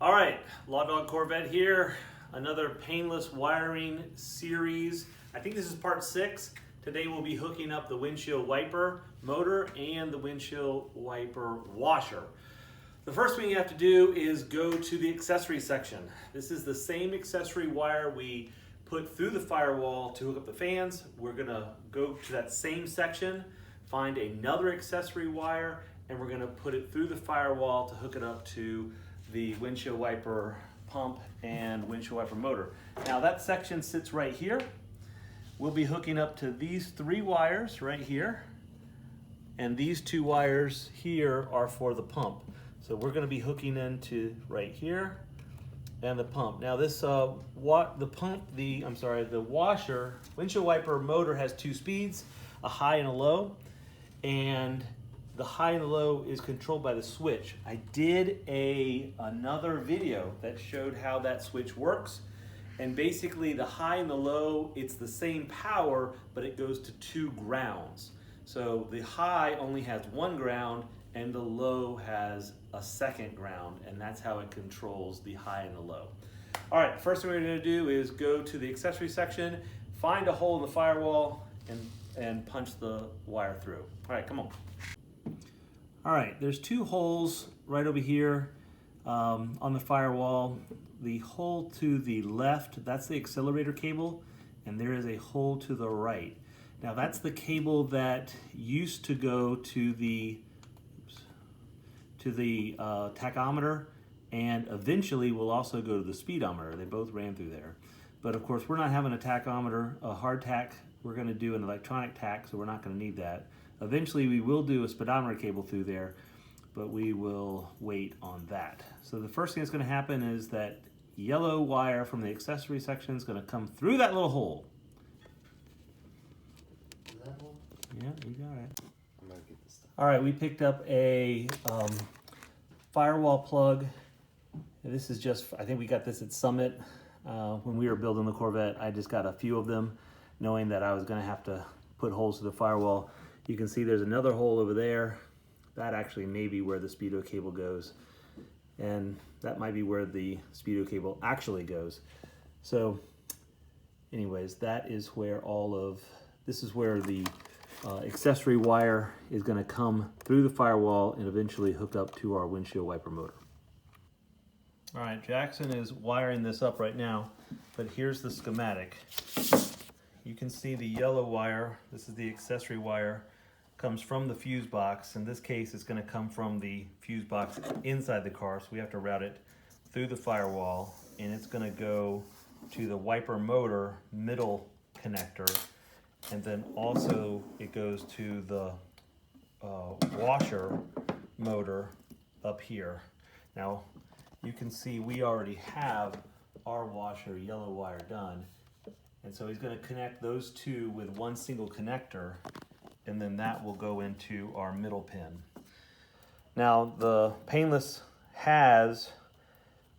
All right, Law Dog Corvette here. Another painless wiring series. I think this is part 6. Today we'll be hooking up the windshield wiper motor and the windshield wiper washer. The first thing you have to do is go to the accessory section. This is the same accessory wire we put through the firewall to hook up the fans. We're gonna go to that same section, find another accessory wire, and we're gonna put it through the firewall to hook it up to the windshield wiper pump and windshield wiper motor. Now that section sits right here. We'll be hooking up to these 3 wires right here, and these 2 wires here are for the pump. So we're going to be hooking into right here and the pump. Now this the washer windshield wiper motor has 2 speeds, a high and a low, and the high and the low is controlled by the switch. I did another video that showed how that switch works. And basically the high and the low, it's the same power, but it goes to 2 grounds. So the high only has 1 ground and the low has a 2nd ground, and that's how it controls the high and the low. All right, first thing we're gonna do is go to the accessory section, find a hole in the firewall, and punch the wire through. All right, come on. All right, there's 2 holes right over here on the firewall. The hole to the left, that's the accelerator cable, and there is a hole to the right. Now that's the cable that used to go to the tachometer, and eventually will also go to the speedometer. They both ran through there. But of course, we're not having a tachometer, a hard tach. We're gonna do an electronic tach, so we're not gonna need that. Eventually, we will do a speedometer cable through there, but we will wait on that. So the first thing that's gonna happen is that yellow wire from the accessory section is gonna come through that little hole. Is that hole? Yeah, you got it. I'm gonna get this stuff. All right, we picked up a firewall plug. And this is just, I think we got this at Summit when we were building the Corvette. I just got a few of them, knowing that I was gonna have to put holes to the firewall. You can see there's another hole over there. That actually may be where the speedo cable goes. And that might be where the speedo cable actually goes. So anyways, that is where this is where the accessory wire is gonna come through the firewall and eventually hook up to our windshield wiper motor. All right, Jackson is wiring this up right now, but here's the schematic. You can see the yellow wire, this is the accessory wire, comes from the fuse box. In this case, it's gonna come from the fuse box inside the car, so we have to route it through the firewall, and it's gonna go to the wiper motor middle connector, and then also it goes to the washer motor up here. Now, you can see we already have our washer yellow wire done, and so he's gonna connect those 2 with 1 single connector, and then that will go into our middle pin. Now the Painless has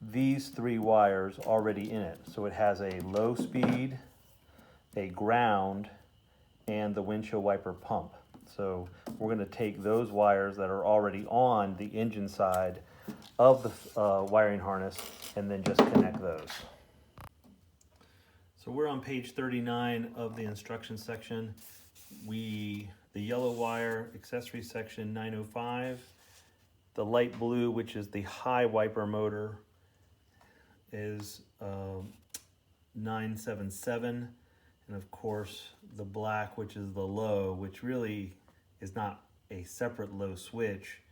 these 3 wires already in it. So it has a low speed, a ground, and the windshield wiper pump. So we're gonna take those wires that are already on the engine side of the wiring harness and then just connect those. So we're on page 39 of the instruction section. The yellow wire, accessory section 905. The light blue, which is the high wiper motor, is 977. And of course, the black, which is the low, which really is not a separate low switch.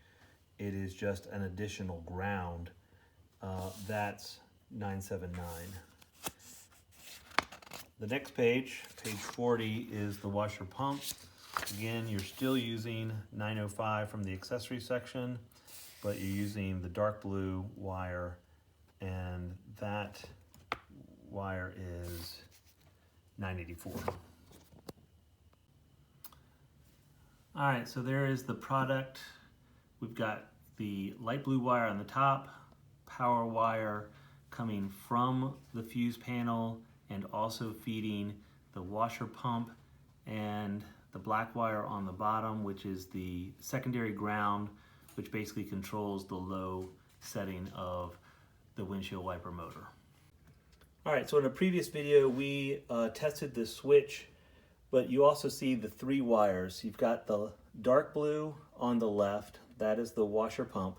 It is just an additional ground. That's 979. The next page, page 40, is the washer pump. Again, you're still using 905 from the accessory section, but you're using the dark blue wire, and that wire is 984. All right, so there is the product. We've got the light blue wire on the top, power wire coming from the fuse panel and also feeding the washer pump, and the black wire on the bottom, which is the secondary ground, which basically controls the low setting of the windshield wiper motor. All right, so in a previous video we tested the switch, but you also see the 3 wires. You've got the dark blue on the left, that is the washer pump.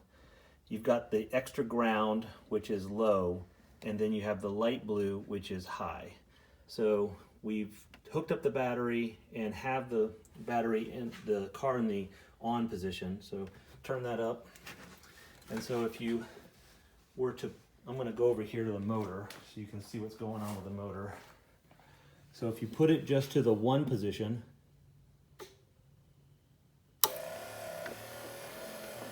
You've got the extra ground, which is low, and then you have the light blue, which is high. So we've hooked up the battery and have the battery in the car in the on position. So turn that up. And so if you were to, I'm going to go over here to the motor so you can see what's going on with the motor. So if you put it just to the 1 position,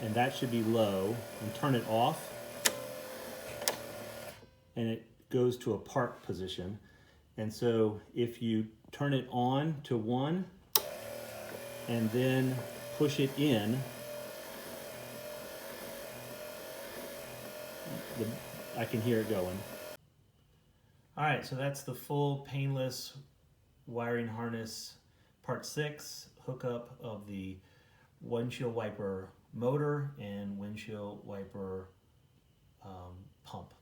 and that should be low, and turn it off, and it goes to a park position. And so if you turn it on to 1 and then push it in, I can hear it going. All right, so that's the full painless wiring harness part 6 hookup of the windshield wiper motor and windshield wiper pump.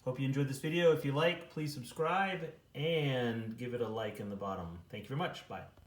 Hope you enjoyed this video. If you like, please subscribe and give it a like in the bottom. Thank you very much. Bye.